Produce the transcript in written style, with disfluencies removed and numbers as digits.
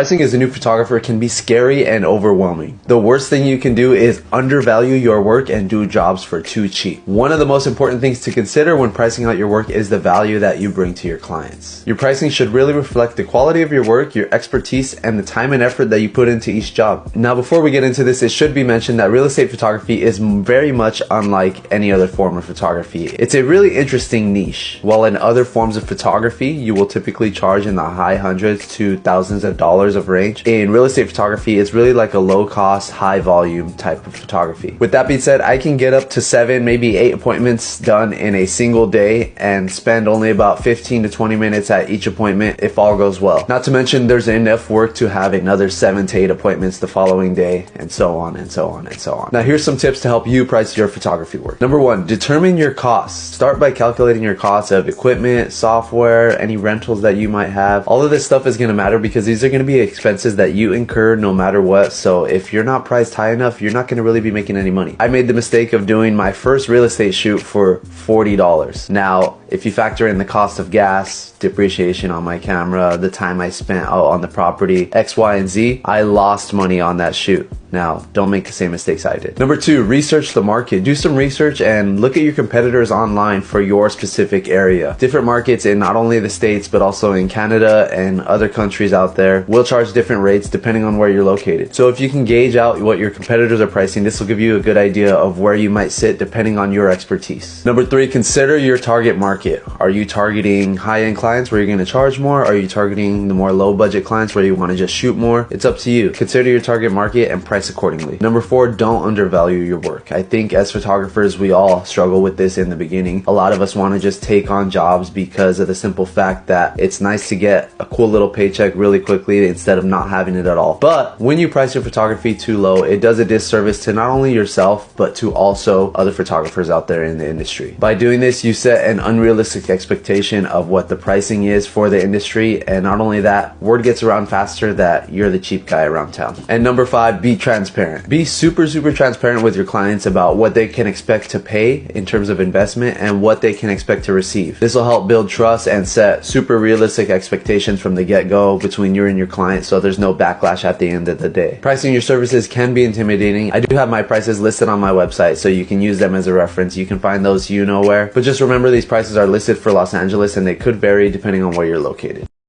Pricing as a new photographer can be scary and overwhelming. The worst thing you can do is undervalue your work and do jobs for too cheap. One of the most important things to consider when pricing out your work is the value that you bring to your clients. Your pricing should really reflect the quality of your work, your expertise, and the time and effort that you put into each job. Now, before we get into this, it should be mentioned that real estate photography is very much unlike any other form of photography. It's a really interesting niche. While in other forms of photography, you will typically charge in the high hundreds to thousands of dollars of range. In real estate photography, it's really like a low cost, high volume type of photography. With that being said, I can get up to 7, maybe 8 appointments done in a single day and spend only about 15 to 20 minutes at each appointment if all goes well. Not to mention there's enough work to have another 7 to 8 appointments the following day, and so on and so on and so on. Now here's some tips to help you price your photography work. Number 1, determine your costs. Start by calculating your costs of equipment, software, any rentals that you might have. All of this stuff is going to matter because these are going to be expenses that you incur no matter what. So if you're not priced high enough, you're not going to really be making any money. I made the mistake of doing my first real estate shoot for $40. Now, if you factor in the cost of gas, depreciation on my camera, the time I spent out on the property, X, Y, and Z, I lost money on that shoot. Now, don't make the same mistakes I did. Number 2, research the market. Do some research and look at your competitors online for your specific area. Different markets in not only the States, but also in Canada and other countries out there will charge different rates depending on where you're located. So if you can gauge out what your competitors are pricing, this will give you a good idea of where you might sit depending on your expertise. Number 3, consider your target market. Are you targeting high-end clients where you're going to charge more? Are you targeting the more low-budget clients where you want to just shoot more? It's up to you. Consider your target market and price accordingly. Number 4, don't undervalue your work. I think as photographers, we all struggle with this in the beginning. A lot of us want to just take on jobs because of the simple fact that it's nice to get a cool little paycheck really quickly instead of not having it at all. But when you price your photography too low, it does a disservice to not only yourself, but to also other photographers out there in the industry. By doing this, you set an unrealistic expectation of what the pricing is for the industry, and not only that, word gets around faster that you're the cheap guy around town. And number 5, be transparent. Be super transparent with your clients about what they can expect to pay in terms of investment and what they can expect to receive. This will help build trust and set super realistic expectations from the get-go between you and your client, so there's no backlash at the end of the day. Pricing your services can be intimidating. I do have my prices listed on my website, so you can use them as a reference. You can find those you know where, but just remember these prices are listed for Los Angeles and they could vary depending on where you're located.